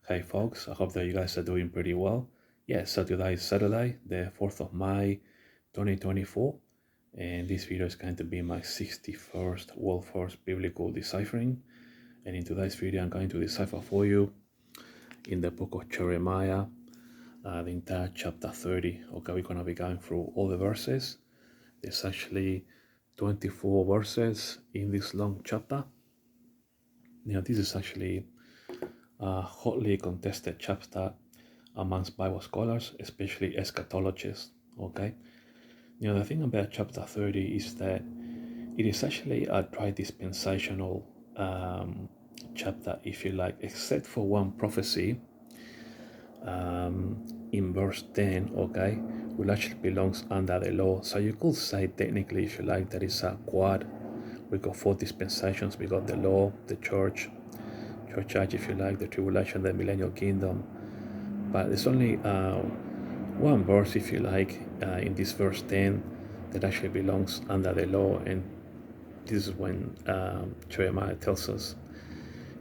Hey folks, I hope that you guys are doing pretty well. Yeah, so today is Saturday, the 4th of May 2024, and this video is going to be my 61st World First Biblical Deciphering. And in today's video, I'm going to decipher for you in the book of Jeremiah, the entire chapter 30. Okay, we're going to be going through all the verses. There's actually 24 verses in this long chapter. Now, this is actually a hotly contested chapter amongst Bible scholars, especially eschatologists. Okay, the thing about chapter 30 is that it is actually a dry dispensational chapter, if you like, except for one prophecy in verse 10, okay, which actually belongs under the law. So you could say technically, if you like, that is a quad. We got 4 dispensations. We got the law, the church age, if you like, the tribulation, the Millennium Kingdom. But there's only one verse, if you like, in this verse 10 that actually belongs under the law. And this is when Jeremiah tells us,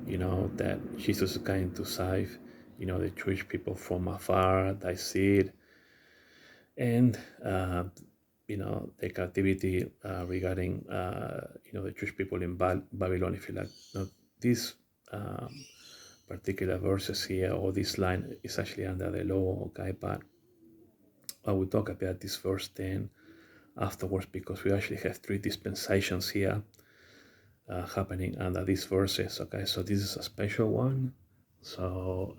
that Jesus is going to save, the Jewish people from afar, thy seed, and, the captivity regarding, the Jewish people in Babylon, if you like. Now, these particular verses here, or this line, is actually under the law, okay, but I will talk about this verse 10 afterwards, because we actually have 3 dispensations here happening under these verses. Okay, so this is a special one. So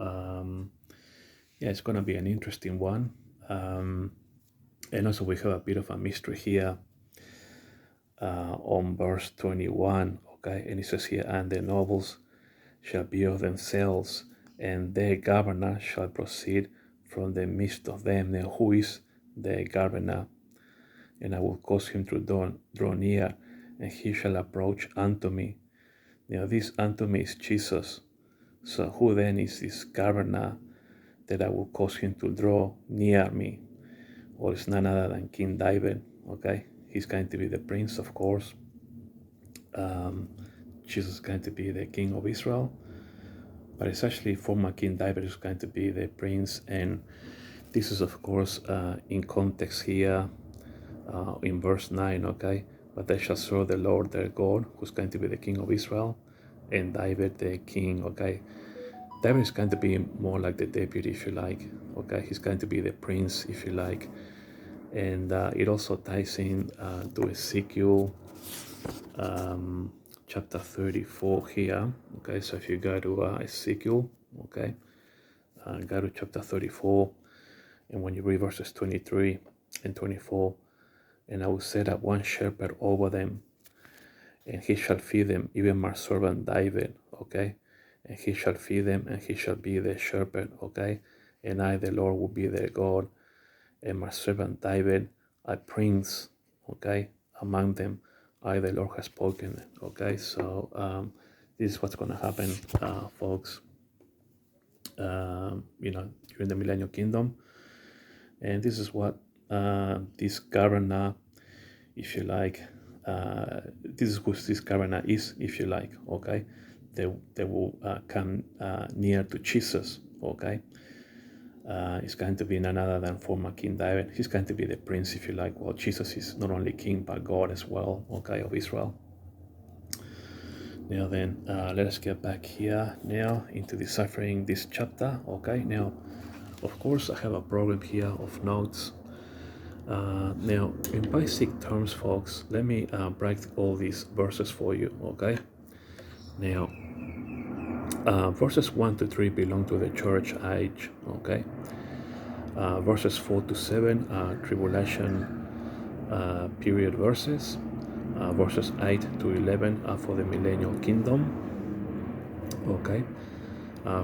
yeah, it's going to be an interesting one. And also we have a bit of a mystery here on verse 21. Okay, and it says here, and the nobles shall be of themselves, and their governor shall proceed from the midst of them. Now, who is the governor? And I will cause him to draw near, and he shall approach unto me. Now, this unto me is Jesus. So who then is this governor that I will cause him to draw near me? Well, it's none other than King David. Okay, he's going to be the prince, of course. Jesus is going to be the king of Israel, but it's actually former King David who's going to be the prince. And this is, of course, in context here in verse 9, okay? But they shall serve the Lord their God, who's going to be the king of Israel, and David the king, okay? David is going to be more like the deputy, if you like, okay? He's going to be the prince, if you like. And it also ties in to Ezequiel chapter 34 here, okay? So if you go to Ezequiel, okay, go to chapter 34, and when you read verses 23 and 24, and I will set up one shepherd over them, and he shall feed them, even my servant David, okay? And he shall feed them, and he shall be their shepherd, okay? And I, the Lord, will be their God, and my servant David, a prince, okay, among them. I, the Lord, has spoken, okay? So this is what's going to happen, folks, during the Millennium Kingdom. And this is what this governor, if you like, this is who this governor is, if you like, okay? They will come near to Jesus, okay? It's going to be none other than former King David. He's going to be the prince, if you like. Well, Jesus is not only king, but God as well, okay, of Israel. Now then, let us get back here now into deciphering this chapter, okay? Now, of course, I have a program here of notes. Now, in basic terms, folks, let me break all these verses for you, okay? Now, verses 1 to 3 belong to the church age, okay? Verses 4 to 7 are tribulation period verses. Verses 8 to 11 are for the Millennium Kingdom, okay?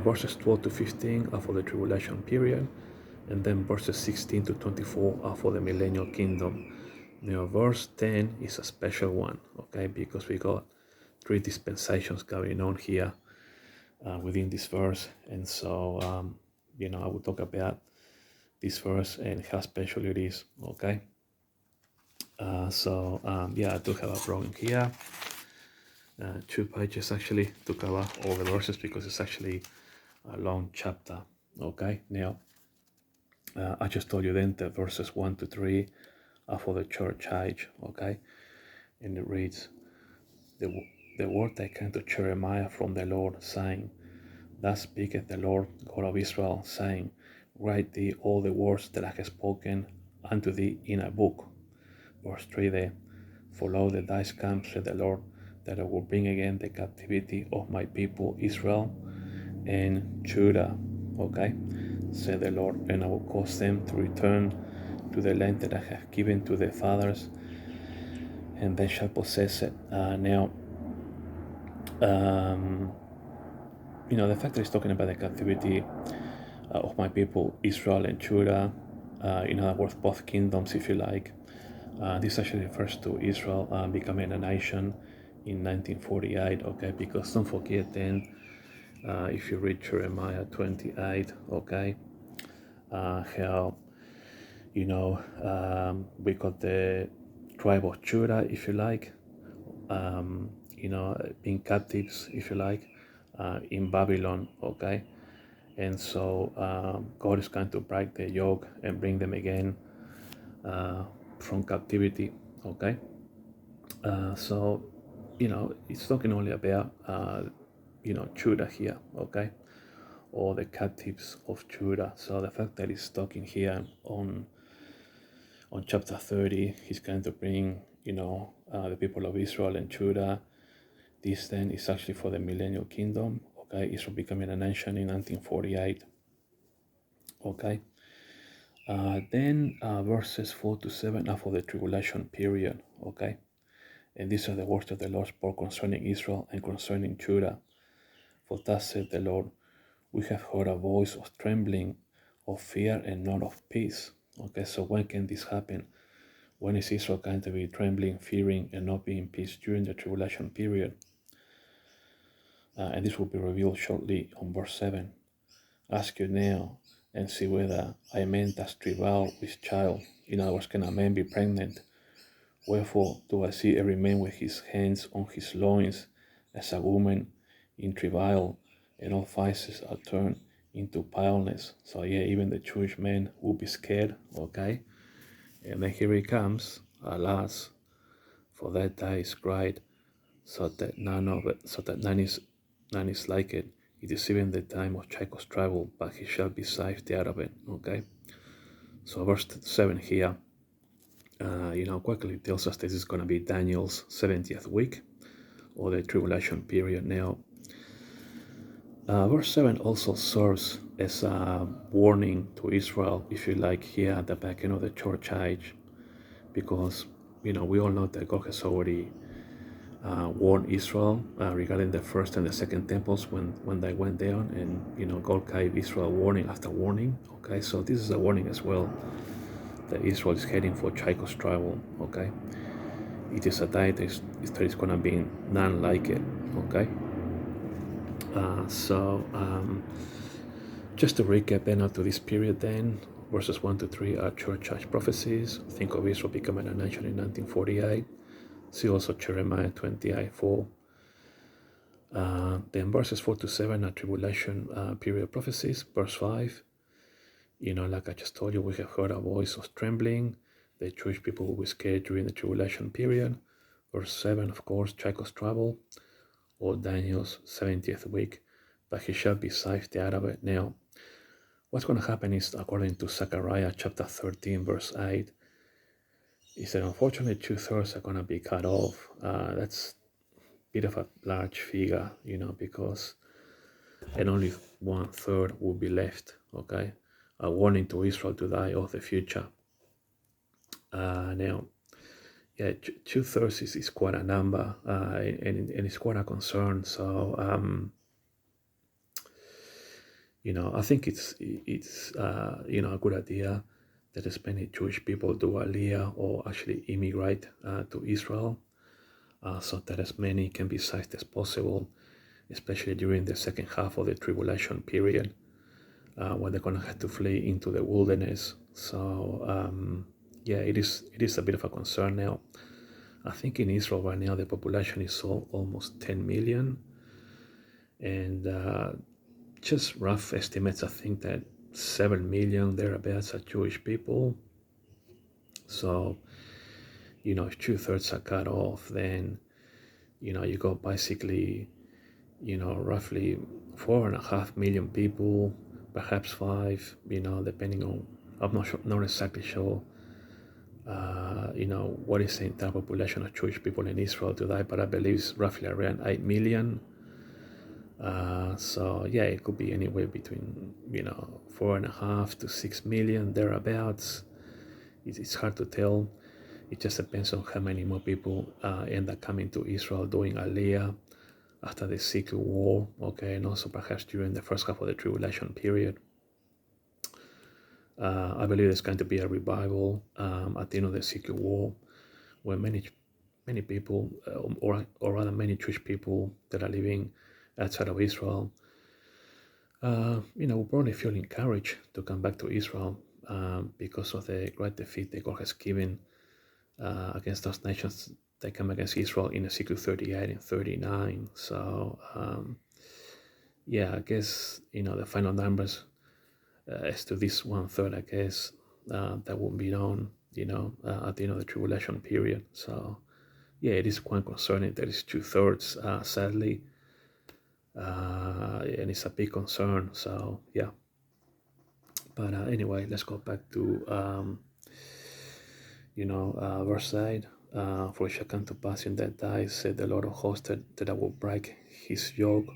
Verses 12 to 15 are for the tribulation period, and then verses 16 to 24 are for the Millennium Kingdom. Now, verse 10 is a special one, okay, because we got 3 dispensations going on here within this verse. And so, I will talk about this verse and how special it is, okay? Yeah, I do have a program here. 2 pages actually to cover all the verses, because it's actually a long chapter. Okay, now I just told you then the verses 1 to 3 are for the church age. Okay, and it reads, the word that came to Jeremiah from the Lord, saying, Thus speaketh the Lord God of Israel, saying, Write thee all the words that I have spoken unto thee in a book. Verse 3 there, For lo, the days come, said the Lord, that I will bring again the captivity of my people Israel and Judah. Okay, said the Lord, and I will cause them to return to the land that I have given to their fathers, and they shall possess it. Now, the fact that he's talking about the captivity of my people Israel and Judah, in other words, both kingdoms, if you like. This actually refers to Israel becoming a nation in 1948, okay, because don't forget then, if you read Jeremiah 28, okay, how, we got the tribe of Judah, if you like, being captives, if you like, in Babylon, okay, and so God is going to break the yoke and bring them again from captivity, okay. So it's talking only about Judah here, okay, or the captives of Judah. So the fact that he's talking here on chapter 30, he's going to bring the people of Israel and Judah. This then is actually for the Millennium Kingdom, okay. Israel becoming a nation in 1948, okay. Then verses 4 to 7 are for the tribulation period, okay. And these are the words that the Lord spoke concerning Israel and concerning Judah. For thus said the Lord, we have heard a voice of trembling, of fear, and not of peace. Okay, so when can this happen? When is Israel going to be trembling, fearing, and not being peace during the tribulation period? And this will be revealed shortly on verse 7. Ask you now and see whether I meant as travail with child. In other words, can a man be pregnant? Wherefore do I see every man with his hands on his loins, as a woman in travail, and all faces are turned into paleness. So yeah, even the Jewish men will be scared, okay? And then here he comes, alas, for that day is great, so that none is like it. It is even the time of Jacob's trouble, but he shall be saved out of it, okay? So verse 7 here, quickly tells us this is going to be Daniel's 70th week, or the tribulation period. Now, verse 7 also serves as a warning to Israel, if you like, here at the back end of the church age, because, we all know that God has already warned Israel regarding the first and the second temples when they went down, and, God gave Israel warning after warning, okay? So this is a warning as well, that Israel is heading for Jacob's trouble, okay? It is a day that is going to be none like it, okay? So just to recap then up to this period then, verses 1 to 3 are church age prophecies. Think of Israel becoming a nation in 1948. See also Jeremiah 28:4. Then verses 4 to 7 are tribulation period prophecies. Verse 5, like I just told you, we have heard a voice of trembling. The Jewish people will be scared during the tribulation period. Verse 7, of course, Jacob's trouble, or Daniel's 70th week, but he shall be saved out of it. Now, what's going to happen is, according to Zachariah chapter 13, verse 8, is that unfortunately 2/3 are going to be cut off. That's a bit of a large figure, because and only 1/3 will be left, okay? A warning to Israel to die of the future. Now, yeah, 2/3 is quite a number, and it's quite a concern. So, I think it's a good idea that as many Jewish people do aliyah or actually immigrate to Israel, so that as many can be saved as possible, especially during the second half of the tribulation period, when they're going to have to flee into the wilderness. So yeah, it is a bit of a concern now. I think in Israel right now the population is almost 10 million, and just rough estimates, I think that 7 million thereabouts are Jewish people. So, if 2/3 are cut off, then, you got basically, roughly 4.5 million people, perhaps 5, depending on, I'm not sure, not exactly sure, what is the entire population of Jewish people in Israel today, but I believe it's roughly around 8 million. So yeah, it could be anywhere between 4.5 to 6 million thereabouts. It's hard to tell. It just depends on how many more people end up coming to Israel doing Aliyah after the Ezequiel war, okay, and also perhaps during the first half of the Tribulation period. I believe there's going to be a revival at the end of the Ezequiel war, where many people, or rather many Jewish people that are living outside of Israel, will probably feel encouraged to come back to Israel because of the great defeat that God has given against those nations that come against Israel in Ezekiel 38 and 39. So, I guess, the final numbers as to this 1/3, I guess, that will be known, at the end of the tribulation period. So, it is quite concerning that it's 2/3, sadly, and it's a big concern. So, yeah. But anyway, let's go back to, verse 8. For it shall come to pass in that day, said the Lord of hosts, that I will break his yoke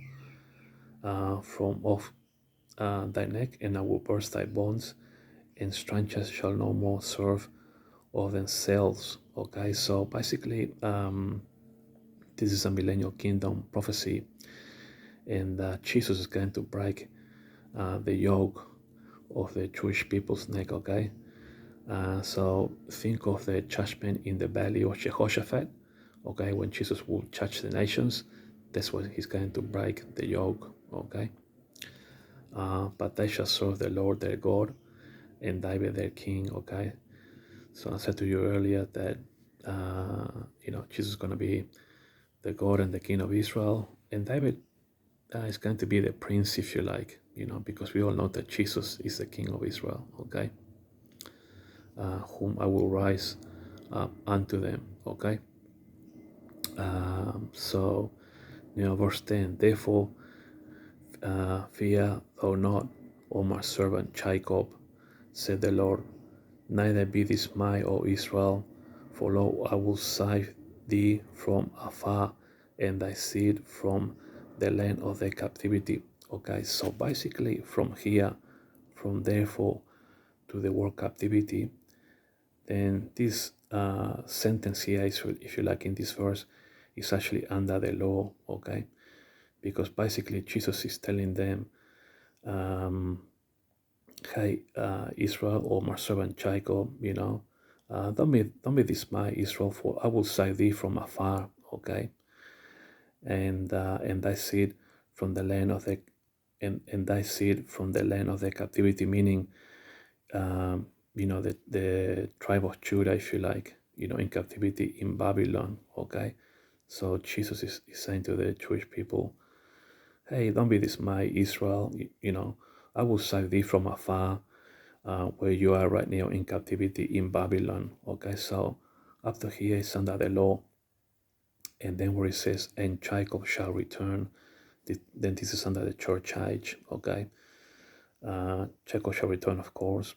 from off thy neck, and I will burst thy bonds, and strangers shall no more serve of themselves. Okay, so basically, this is a Millennium Kingdom prophecy, and Jesus is going to break the yoke of the Jewish people's neck. Okay, so think of the judgment in the valley of Jehoshaphat. Okay, when Jesus will judge the nations, that's when he's going to break the yoke. Okay, but they shall serve the Lord their God and David their king. Okay, so I said to you earlier that Jesus is going to be the God and the King of Israel, and David is going to be the prince, if you like, because we all know that Jesus is the King of Israel. Okay, whom I will rise up unto them. Okay, so verse 10. Therefore, fear thou not, O my servant Jacob, said the Lord, neither be dismayed, O Israel, for lo, I will save thee from afar, and thy seed from the land of their captivity. Okay, so basically from here, from therefore to the word captivity, then this sentence here, if you like, in this verse, is actually under the law. Okay, because basically Jesus is telling them, hey, Israel, or my servant Jacob, don't be dismayed, Israel, for I will save thee from afar. Okay, and thy seed from the land of the and thy seed from the land of the captivity, meaning the tribe of Judah, if you like, in captivity in Babylon. Okay, so Jesus is saying to the Jewish people, hey, don't be dismayed, Israel. I will save thee from afar, where you are right now in captivity in Babylon. Okay, so up to here is under the law, and then where it says, and Jacob shall return, then this is under the church age. Okay, Jacob shall return, of course.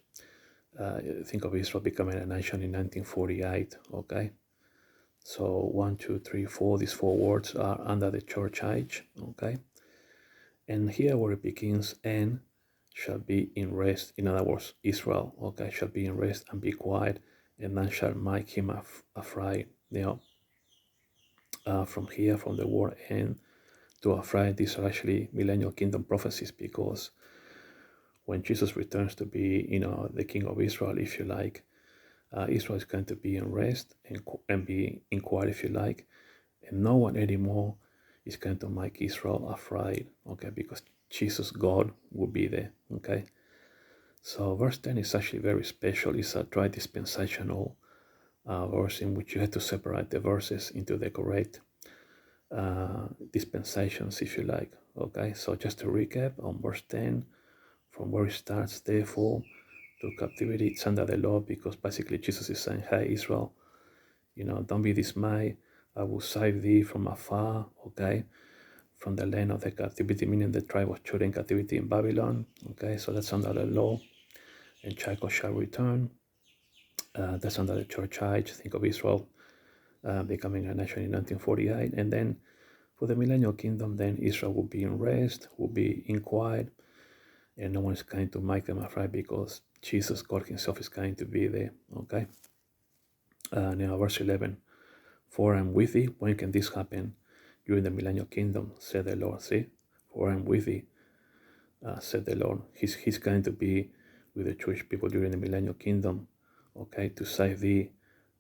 Think of Israel becoming a nation in 1948. Okay, so 1, 2, 3, 4, these 4 words are under the church age. Okay, and here where it begins, and shall be in rest. In other words, Israel, okay, shall be in rest and be quiet, and none shall make him afraid. From here, from the word "and" to afraid, these are actually Millennium Kingdom prophecies, because when Jesus returns to be, the King of Israel, if you like, Israel is going to be in rest and be in quiet, if you like, and no one anymore is going to make Israel afraid, okay, because Jesus, God, will be there. Okay, so verse 10 is actually very special. It's a dry dispensational verse in which you have to separate the verses into the correct dispensations, if you like. Okay, so just to recap on verse 10, from where it starts, therefore, to captivity, it's under the law, because basically Jesus is saying, hey, Israel, don't be dismayed. I will save thee from afar, okay, from the land of the captivity, meaning the tribe of Judah in captivity in Babylon. Okay, so that's under the law. And Jacob shall return. That's under the church age. Think of Israel becoming a nation in 1948. And then for the Millennium Kingdom, then Israel will be in rest, will be in quiet, and no one is going to make them afraid, because Jesus, God himself, is going to be there. Okay. Now verse 11. For I am with thee. When can this happen? During the Millennium Kingdom, said the Lord. See? For I am with thee, said the Lord. He's going to be with the Jewish people during the Millennium Kingdom, okay, to save thee,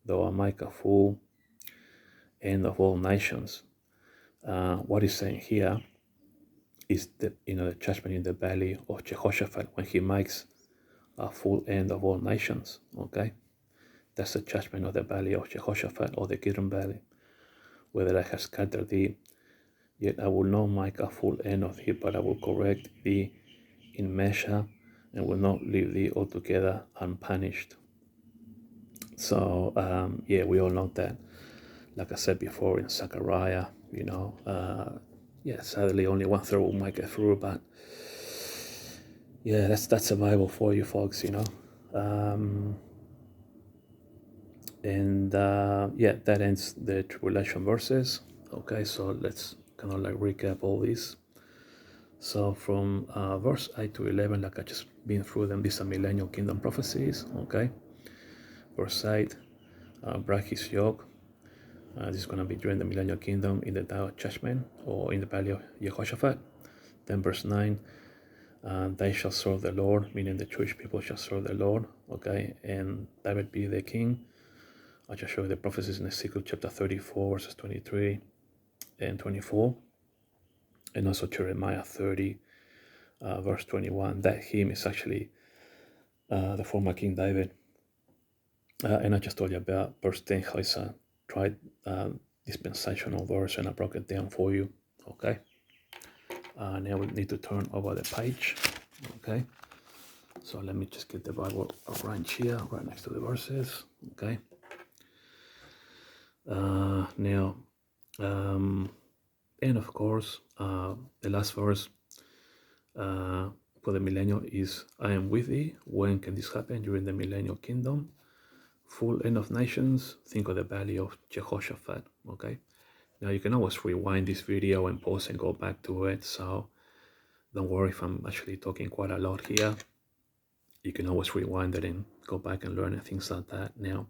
though I make a full end of all nations. What he's saying here is the judgment in the valley of Jehoshaphat, when he makes a full end of all nations. Okay, that's the judgment of the valley of Jehoshaphat, or the Kidron Valley. Whether I have scattered thee, yet I will not make a full end of thee, but I will correct thee in measure, and will not leave thee altogether unpunished. So yeah, we all know that. Like I said before in Zachariah, yeah, sadly only 1/3 will make it through, but yeah, that's a Bible for you folks, and yeah, that ends the tribulation verses. Okay, so let's kind of like recap all these. So from verse 8 to 11, like I just been through them, these are Millennium Kingdom prophecies. Okay, verse 8, break his yoke. This is going to be during the Millennium Kingdom in the day of Judgement, or in the valley of Jehoshaphat. Then verse 9, they shall serve the Lord, meaning the Jewish people shall serve the Lord, okay, and David be the king. I just show you the prophecies in Ezequiel chapter 34, verses 23 and 24, and also Jeremiah 30, verse 21. That hymn is actually the former King David. And I just told you about verse 10, how it's a dispensational verse, and I broke it down for you, okay? Now we need to turn over the page, okay? So let me just get the Bible arranged here, right next to the verses, okay? Now, and of course, the last verse for the millennium is, I am with thee. When can this happen? During the Millennium Kingdom. Full end of nations. Think of the valley of Jehoshaphat, okay? Now you can always rewind this video and pause and go back to it, so don't worry if I'm actually talking quite a lot here. You can always rewind it and go back and learn and things like that. Now,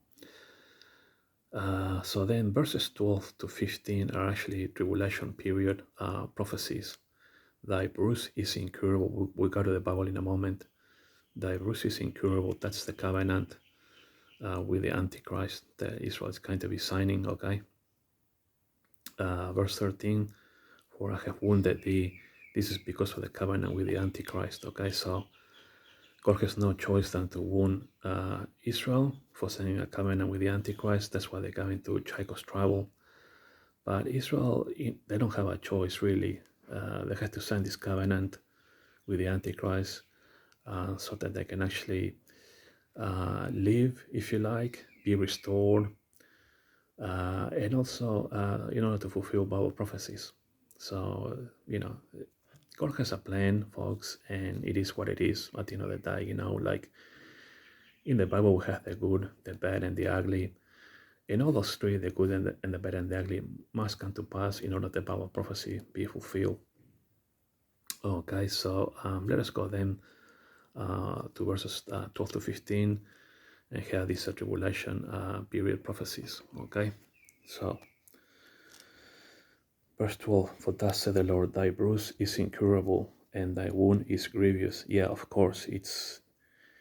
so then verses 12 to 15 are actually tribulation period prophecies. Thy bruise is incurable. We'll go to the Bible in a moment. Thy bruise is incurable. That's the covenant with the Antichrist that Israel is going to be signing, okay? Verse 13, for I have wounded thee. This is because of the covenant with the Antichrist, okay? So God has no choice than to wound Israel for signing a covenant with the Antichrist. That's why they're going to Jacob's trouble. But Israel, they don't have a choice, really. They have to sign this covenant with the Antichrist so that they can actually live, if you like, be restored, and also in order to fulfill Bible prophecies. So, God has a plan, folks, and it is what it is at the end of the day. Like in the Bible, we have the good, the bad, and the ugly. And all those three, the good and the bad and the ugly, must come to pass in order that the Bible prophecy be fulfilled. Okay, so let us go then to verses 12 to 15 and hear these tribulation period prophecies. Okay, so verse 12, for thus said the Lord, thy bruise is incurable and thy wound is grievous. Yeah, of course, it's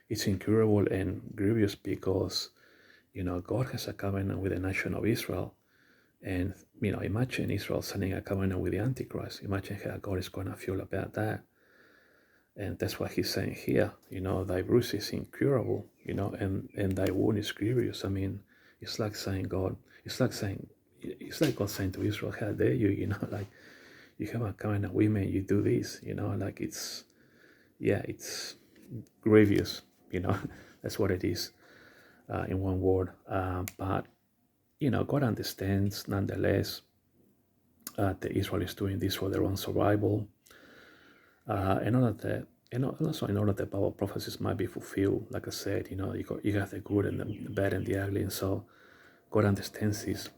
incurable and grievous because, God has a covenant with the nation of Israel. And, imagine Israel signing a covenant with the Antichrist. Imagine how God is going to feel about that. And that's what he's saying here, thy bruise is incurable, and thy wound is grievous. I mean, it's like saying, God, it's like saying, it's like God saying to Israel, how dare you, like you have a covenant with me, you do this, like it's grievous, that's what it is, in one word. But God understands nonetheless that Israel is doing this for their own survival, in order that, and also in order that Bible prophecies might be fulfilled. Like I said, you have the good and the bad and the ugly, and so God understands this.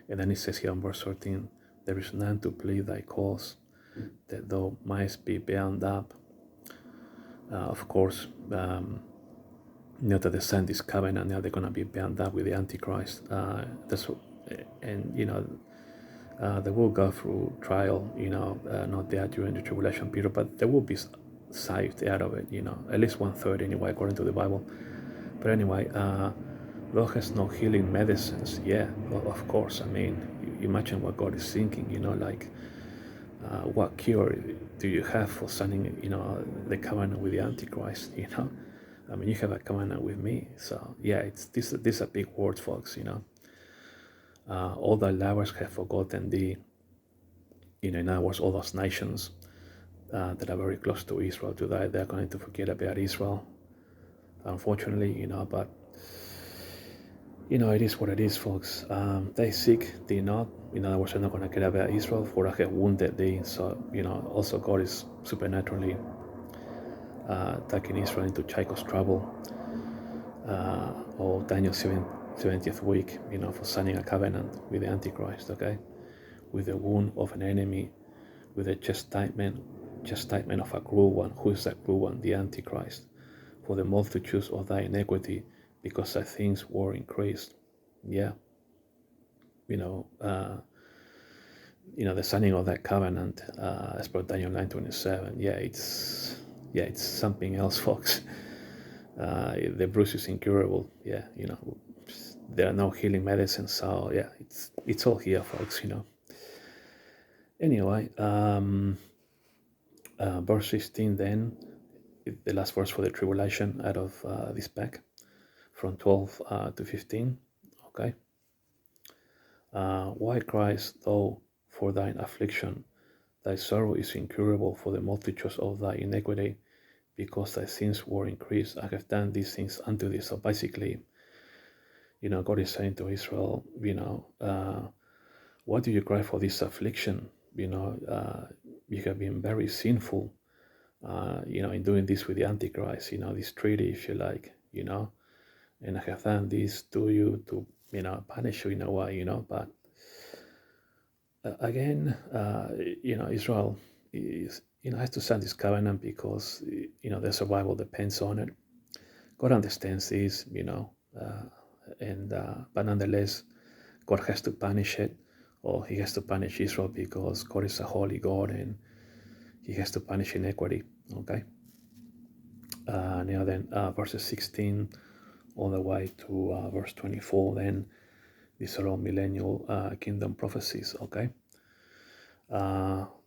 And then it says here in verse 13, there is none to plead thy cause, that thou mightst be bound up. Of course, now that they signed this covenant, now they're going to be bound up with the Antichrist. They will go through trial, not there during the tribulation period, but they will be saved out of it, at least 1/3 anyway, according to the Bible. But anyway, God has no healing medicines. Yeah, of course. I mean, you imagine what God is thinking, like what cure do you have for signing, the covenant with the Antichrist, I mean, you have a covenant with me. So yeah, these are big words, folks, all the lovers have forgotten thee. In other words, all those nations that are very close to Israel today, they're going to forget about Israel, unfortunately, but it is what it is, folks. They seek thee not. In other words, they're not going to care about Israel, for I have wounded thee. So, also God is supernaturally taking Israel into Jacob's trouble, or Daniel's 70th week, for signing a covenant with the Antichrist, okay? With the wound of an enemy, with the chastisement of a cruel one. Who is that cruel one? The Antichrist. For the multitudes of thy iniquity, because thy things were increased. Yeah. The signing of that covenant, as per Daniel 9:27. It's something else, folks. The bruise is incurable. Yeah, there are no healing medicines. So yeah, it's all here, folks. Anyway, verse 16 then, the last verse for the tribulation out of this pack, from 12 to 15. Okay. Why criest thou for thine affliction? Thy sorrow is incurable for the multitudes of thy iniquity, because thy sins were increased. I have done these things unto thee. So basically, God is saying to Israel, why do you cry for this affliction? You have been very sinful, in doing this with the Antichrist, this treaty, if you like, and I have done this to you to, punish you in a way, but again, Israel is, has to sign this covenant because, their survival depends on it. God understands this, but nonetheless, God has to punish it, or he has to punish Israel, because God is a holy God and he has to punish iniquity, okay? Now then, verses 16 all the way to verse 24, then these are all Millennium Kingdom prophecies, okay?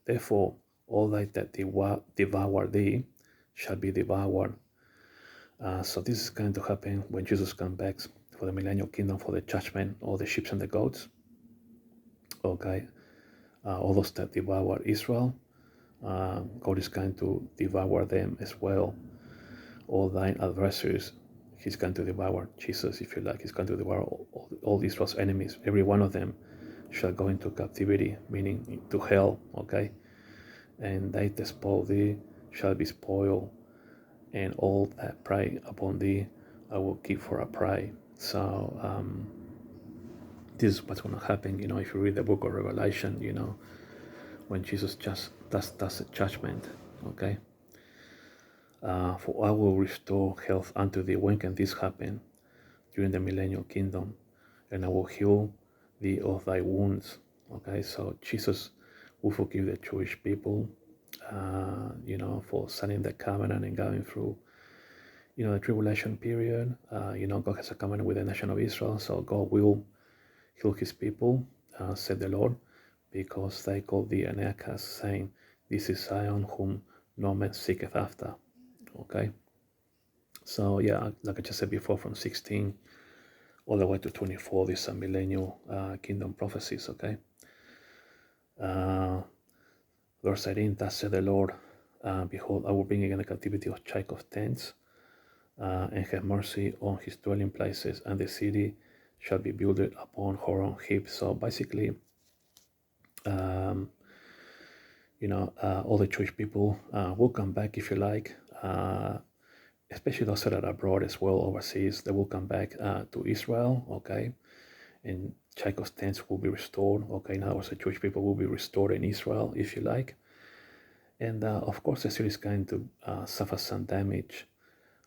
Therefore, all they that devour thee shall be devoured. So this is going to happen when Jesus comes back for the Millennium Kingdom, for the judgment, or the sheep and the goats. Okay, all those that devour Israel, God is going to devour them as well. All thine adversaries, he's going to devour. Jesus, if you like, he's going to devour all Israel's enemies. Every one of them shall go into captivity, meaning to hell, okay? And they that spoil thee shall be spoiled, and all that prey upon thee I will keep for a prey. So this is what's going to happen, if you read the book of Revelation, when Jesus just does the judgment, okay? For I will restore health unto thee. When can this happen? During the Millennium Kingdom. And I will heal thee of thy wounds. Okay, so Jesus will forgive the Jewish people, for signing the covenant and going through, the tribulation period. God has a covenant with the nation of Israel, so God will heal his people, said the Lord, because they called thee an outcast, saying, this is Zion whom no man seeketh after. Okay, so yeah, like I just said before, from 16 all the way to 24. These are Millennium Kingdom prophecies, okay? Verse 18, thus said the Lord, behold, I will bring again the captivity of Jacob's tents, and have mercy on his dwelling places, and the city shall be built upon her own heap. So basically, all the Jewish people will come back, if you like, especially those that are abroad as well, overseas. They will come back to Israel, okay? And Jacob's tents will be restored, okay? In other words, the Jewish people will be restored in Israel, if you like. And of course, the city is going to suffer some damage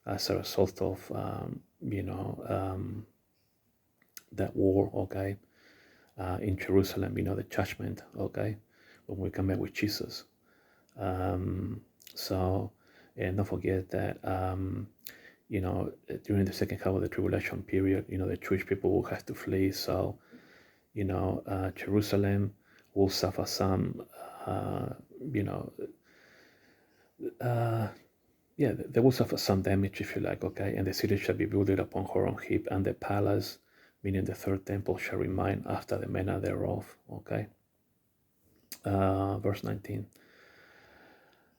as a result of, that war, okay? In Jerusalem, the judgment, okay? When we come back with Jesus. And don't forget that, during the second half of the tribulation period, the Jewish people will have to flee. So, Jerusalem will suffer some, they will suffer some damage, if you like, okay? And the city shall be built upon her own heap, and the palace, meaning the third temple, shall remain after the manner thereof, okay? Verse 19.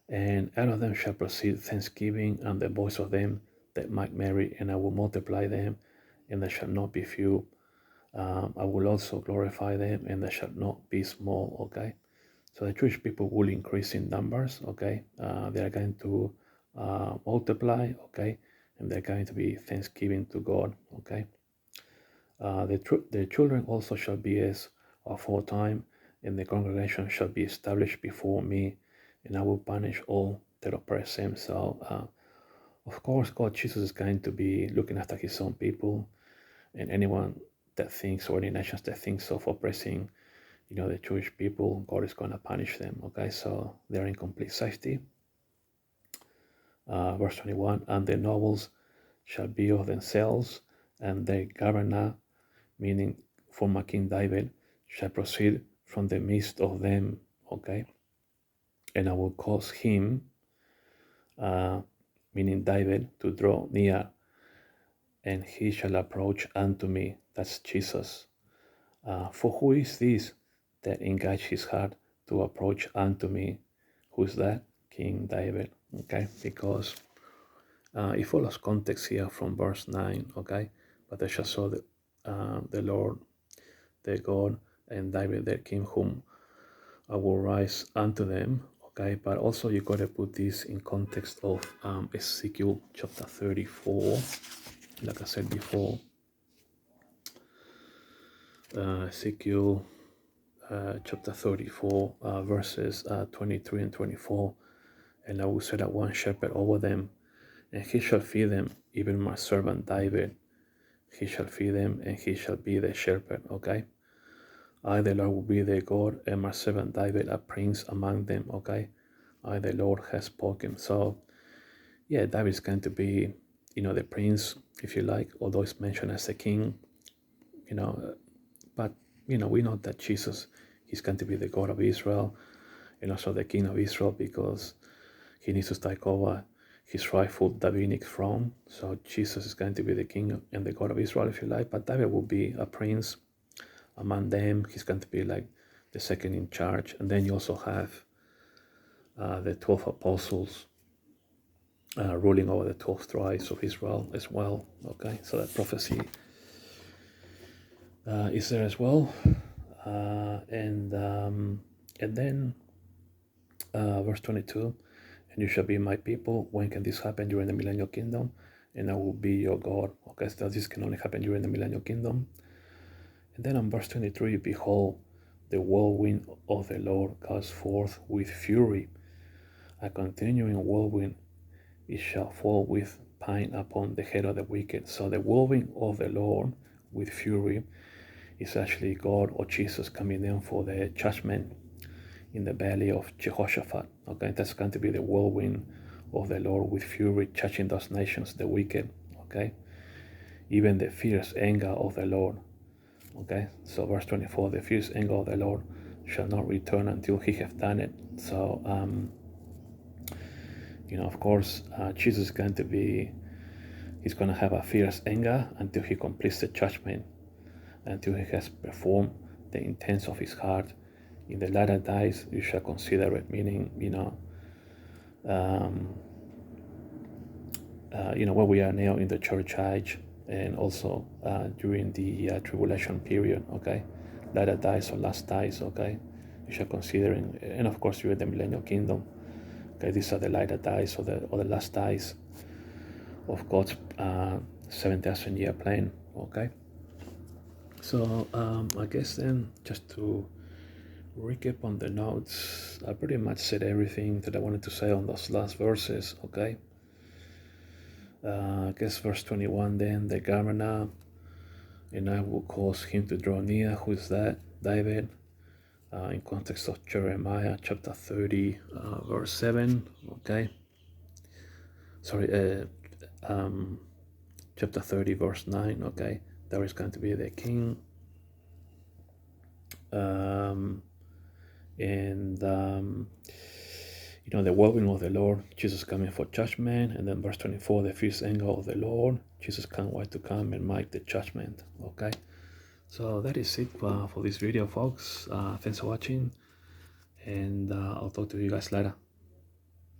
And out of them shall proceed thanksgiving and the voice of them that might marry, and I will multiply them, and they shall not be few. I will also glorify them, and they shall not be small, okay? So the Jewish people will increase in numbers, okay? They are going to multiply, okay? And they're going to be thanksgiving to God, okay? The children also shall be as aforetime, and the congregation shall be established before me, and I will punish all that oppress him. So, of course, God, Jesus is going to be looking after his own people, and anyone that thinks, or any nations that thinks of oppressing, the Jewish people, God is going to punish them, okay? So they're in complete safety. Verse 21, and the nobles shall be of themselves, and the governor, meaning former King David, shall proceed from the midst of them, okay? And I will cause him, meaning David, to draw near, and he shall approach unto me. That's Jesus. For who is this that engaged his heart to approach unto me? Who's that? King David, okay? Because it follows context here from verse 9, okay? But they shall saw the Lord, their God, and David, their king, whom I will rise unto them, okay? But also you got to put this in context of Ezequiel chapter 34, like I said before. Ezequiel chapter 34, verses 23 and 24. And I will set up one shepherd over them, and he shall feed them, even my servant David. He shall feed them, and he shall be their shepherd, okay? I, the Lord, will be their God, and my servant David a prince among them, okay? I, the Lord, has spoken. So, yeah, David's going to be, the prince, if you like, although it's mentioned as a king, but, we know that Jesus, he's going to be the God of Israel, and also the king of Israel, because he needs to take over his rightful Davidic throne. So Jesus is going to be the king and the God of Israel, if you like, but David will be a prince among them. He's going to be like the second in charge. And then you also have the 12 apostles ruling over the 12 tribes of Israel as well, okay? So that prophecy is there as well. And then verse 22, and you shall be my people. When can this happen? During the Millennium Kingdom, and I will be your God. Okay, so this can only happen during the Millennium Kingdom. And then on verse 23, behold, the whirlwind of the Lord goes forth with fury. A continuing whirlwind, it shall fall with pain upon the head of the wicked. So the whirlwind of the Lord with fury is actually God or Jesus coming down for the judgment in the valley of Jehoshaphat. Okay, that's going to be the whirlwind of the Lord with fury, judging those nations, the wicked. Okay, even the fierce anger of the Lord. Okay, so verse 24, the fierce anger of the Lord shall not return until he have done it. So, of course, Jesus is going to be, He's going to have a fierce anger until he completes the judgment, until he has performed the intents of his heart. In the latter days, you shall consider it, meaning, where we are now in the church age, and also during the tribulation period, okay? Latter days or last days, okay? You shall consider, and of course, you're in the Millennium Kingdom. Okay, these are the latter days or the last days of God's 7,000 year plan, okay? So I guess then, just to recap on the notes, I pretty much said everything that I wanted to say on those last verses, okay? I guess verse 21 then, the governor, and I will cause him to draw near. Who is that? David. In context of Jeremiah chapter 30, verse 7, okay? Sorry, chapter 30, verse 9, okay? There is going to be the king. The whirlwind of the Lord, Jesus coming for judgment, and then verse 24, the fierce anger of the Lord, Jesus can't wait to come and make the judgment, okay? So that is it for this video, folks. Thanks for watching, and I'll talk to you guys later.